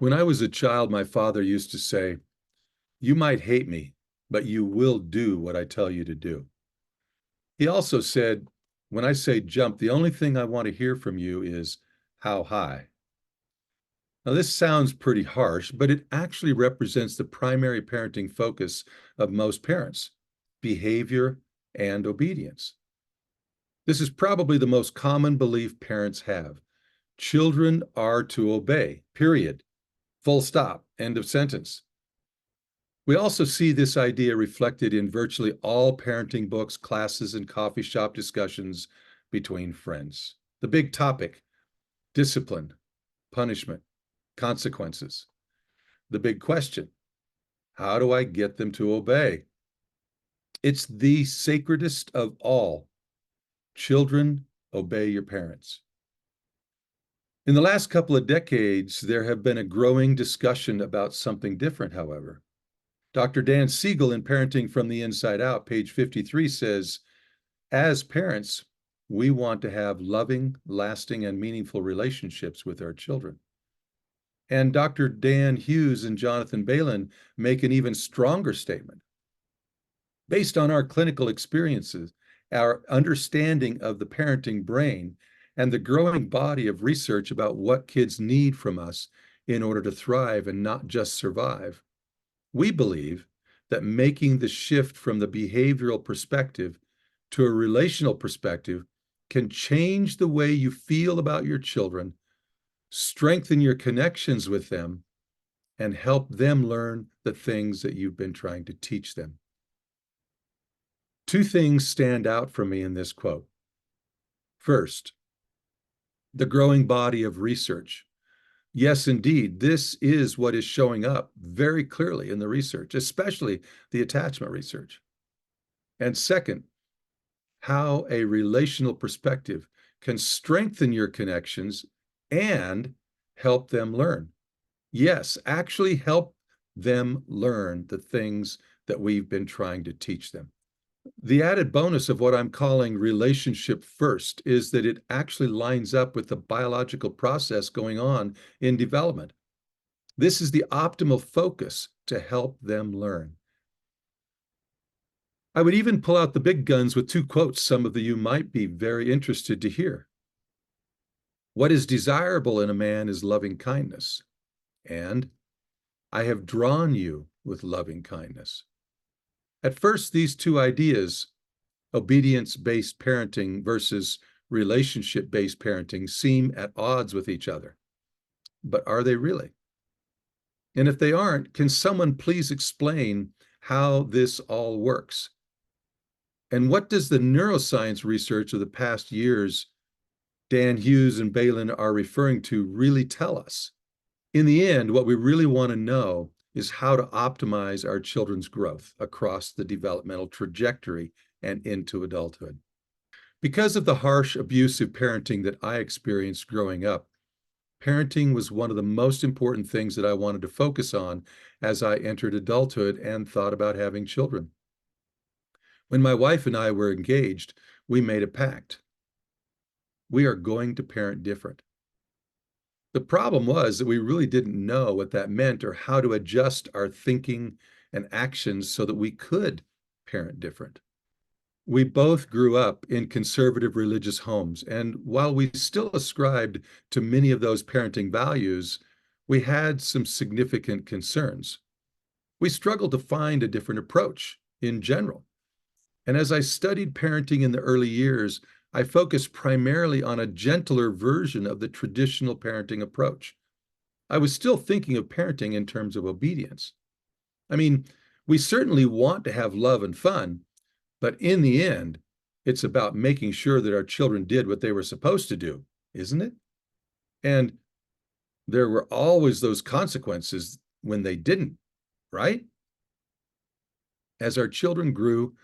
When I was a child, my father used to say, "You might hate me, but you will do what I tell you to do." He also said, "When I say jump, the only thing I want to hear from you is how high." Now, this sounds pretty harsh, but it actually represents the primary parenting focus of most parents: behavior and obedience. This is probably the most common belief parents have. Children are to obey, period. Full stop, end of sentence. We also see this idea reflected in virtually all parenting books, classes, and coffee shop discussions between friends. The big topic: discipline, punishment, consequences. The big question: how do I get them to obey? It's the sacredest of all. Children, obey your parents. In the last couple of decades, there have been a growing discussion about something different, however. Dr. Dan Siegel in Parenting from the Inside Out, page 53, says, as parents, we want to have loving, lasting, and meaningful relationships with our children. And Dr. Dan Hughes and Jonathan Balin make an even stronger statement. Based on our clinical experiences, our understanding of the parenting brain, and the growing body of research about what kids need from us in order to thrive and not just survive, we believe that making the shift from the behavioral perspective to a relational perspective can change the way you feel about your children, strengthen your connections with them, and help them learn the things that you've been trying to teach them. Two things stand out for me in this quote. First, the growing body of research. Yes, indeed, this is what is showing up very clearly in the research, especially the attachment research. And second, how a relational perspective can strengthen your connections and help them learn. Yes, actually help them learn the things that we've been trying to teach them. The added bonus of what I'm calling relationship first is that it actually lines up with the biological process going on in development. This is the optimal focus to help them learn. I would even pull out the big guns with two quotes some of you might be very interested to hear. What is desirable in a man is loving kindness, and I have drawn you with loving kindness. At first, these two ideas, obedience-based parenting versus relationship-based parenting, seem at odds with each other. But are they really? And if they aren't, can someone please explain how this all works? And what does the neuroscience research of the past years Dan Hughes and Balin are referring to really tell us? In the end, what we really want to know is how to optimize our children's growth across the developmental trajectory and into adulthood. Because of the harsh, abusive parenting that I experienced growing up, parenting was one of the most important things that I wanted to focus on as I entered adulthood and thought about having children. When my wife and I were engaged, we made a pact. We are going to parent different. The problem was that we really didn't know what that meant or how to adjust our thinking and actions so that we could parent different. We both grew up in conservative religious homes, and while we still ascribed to many of those parenting values, we had some significant concerns. We struggled to find a different approach in general. And as I studied parenting in the early years, I focused primarily on a gentler version of the traditional parenting approach. I was still thinking of parenting in terms of obedience. I mean, we certainly want to have love and fun, but in the end, it's about making sure that our children did what they were supposed to do, isn't it? And there were always those consequences when they didn't, right? As our children grew,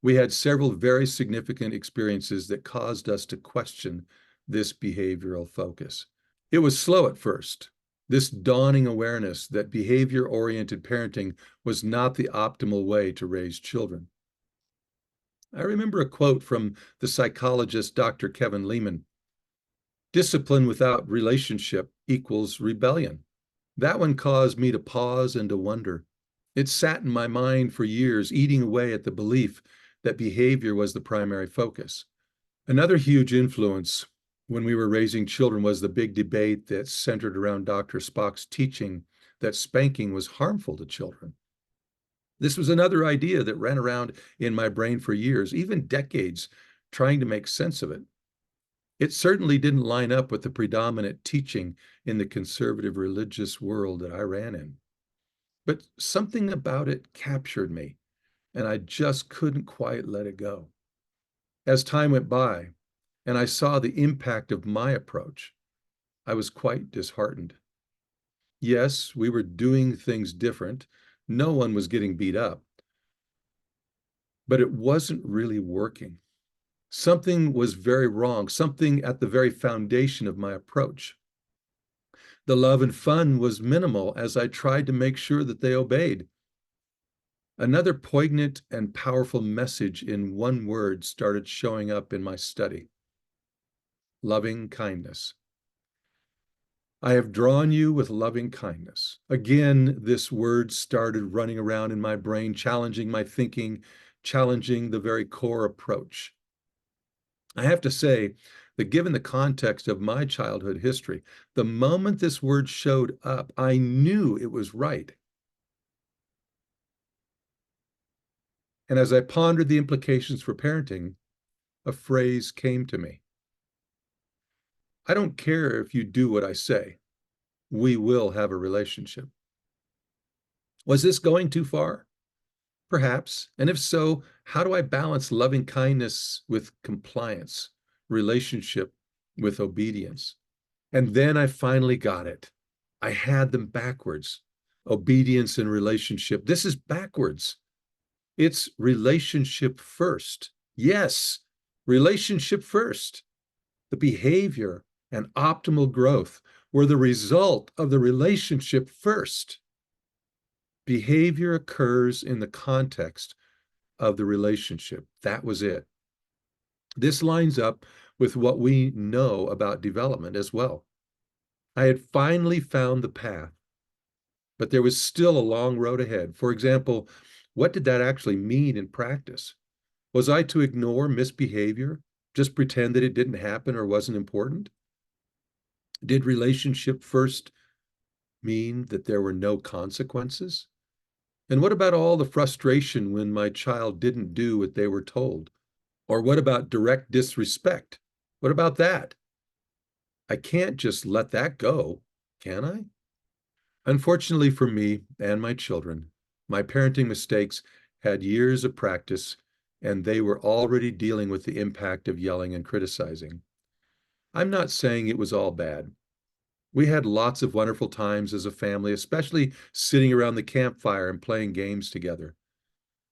we had several very significant experiences that caused us to question this behavioral focus. It was slow at first, this dawning awareness that behavior-oriented parenting was not the optimal way to raise children. I remember a quote from the psychologist Dr. Kevin Leman. Discipline without relationship equals rebellion. That one caused me to pause and to wonder. It sat in my mind for years, eating away at the belief that behavior was the primary focus. Another huge influence when we were raising children was the big debate that centered around Dr. Spock's teaching that spanking was harmful to children. This was another idea that ran around in my brain for years, even decades, trying to make sense of it. It certainly didn't line up with the predominant teaching in the conservative religious world that I ran in. But something about it captured me, and I just couldn't quite let it go. As time went by, and I saw the impact of my approach, I was quite disheartened. Yes, we were doing things different. No one was getting beat up, but it wasn't really working. Something was very wrong, something at the very foundation of my approach. The love and fun was minimal as I tried to make sure that they obeyed. Another poignant and powerful message in one word started showing up in my study: loving kindness. I have drawn you with loving kindness. Again, this word started running around in my brain, challenging my thinking, challenging the very core approach. I have to say that given the context of my childhood history, the moment this word showed up, I knew it was right. And as I pondered the implications for parenting, a phrase came to me: I don't care if you do what I say, we will have a relationship. Was this going too far? Perhaps. And if so, how do I balance loving kindness with compliance, relationship with obedience? And then I finally got it. I had them backwards. Obedience and relationship. This is backwards. It's relationship first. Yes, relationship first. The behavior and optimal growth were the result of the relationship first. Behavior occurs in the context of the relationship. That was it. This lines up with what we know about development as well. I had finally found the path, but there was still a long road ahead. For example, what did that actually mean in practice? Was I to ignore misbehavior, just pretend that it didn't happen or wasn't important? Did relationship first mean that there were no consequences? And what about all the frustration when my child didn't do what they were told? Or what about direct disrespect? What about that? I can't just let that go, can I? Unfortunately for me and my children, my parenting mistakes had years of practice, and they were already dealing with the impact of yelling and criticizing. I'm not saying it was all bad. We had lots of wonderful times as a family, especially sitting around the campfire and playing games together.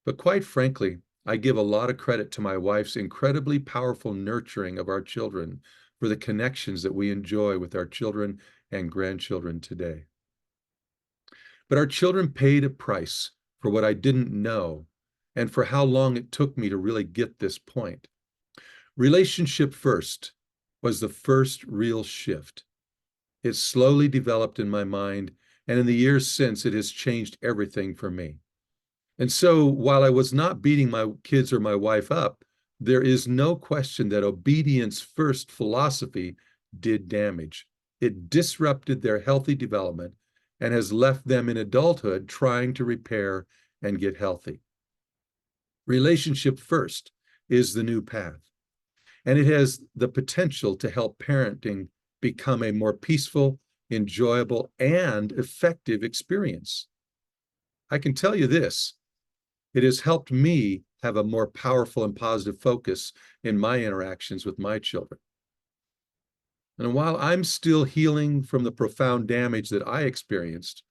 But quite frankly, I give a lot of credit to my wife's incredibly powerful nurturing of our children for the connections that we enjoy with our children and grandchildren today. But our children paid a price for what I didn't know and for how long it took me to really get this point. Relationship first was the first real shift. It slowly developed in my mind, and in the years since, it has changed everything for me. And so while I was not beating my kids or my wife up, there is no question that obedience first philosophy did damage. It disrupted their healthy development and has left them in adulthood trying to repair and get healthy. Relationship first is the new path, and it has the potential to help parenting become a more peaceful, enjoyable, and effective experience. I can tell you this: it has helped me have a more powerful and positive focus in my interactions with my children. And while I'm still healing from the profound damage that I experienced,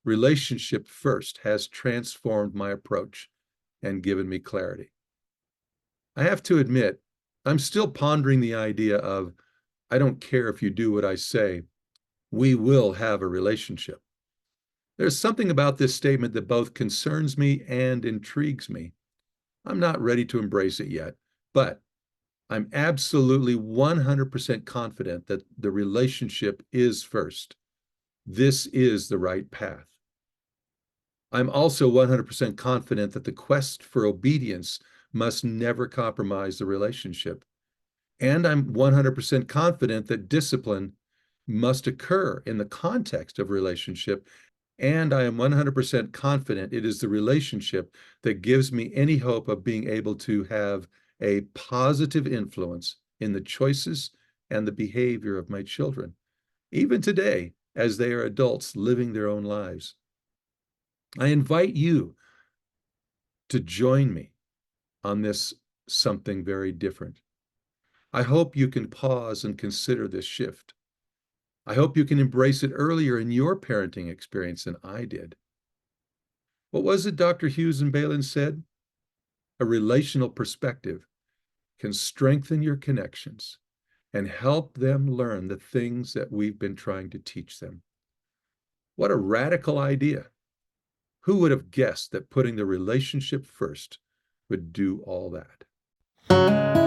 relationship first has transformed my approach and given me clarity. I have to admit, I'm still pondering the idea of, I don't care if you do what I say, we will have a relationship. There's something about this statement that both concerns me and intrigues me. I'm not ready to embrace it yet, but I'm absolutely 100% confident that the relationship is first. This is the right path. I'm also 100% confident that the quest for obedience must never compromise the relationship. And I'm 100% confident that discipline must occur in the context of relationship. And I am 100% confident it is the relationship that gives me any hope of being able to have a positive influence in the choices and the behavior of my children, even today, as they are adults living their own lives. I invite you to join me on this something very different. I hope you can pause and consider this shift. I hope you can embrace it earlier in your parenting experience than I did. What was it Dr. Hughes and Balin said? A relational perspective can strengthen your connections and help them learn the things that we've been trying to teach them. What a radical idea. Who would have guessed that putting the relationship first would do all that?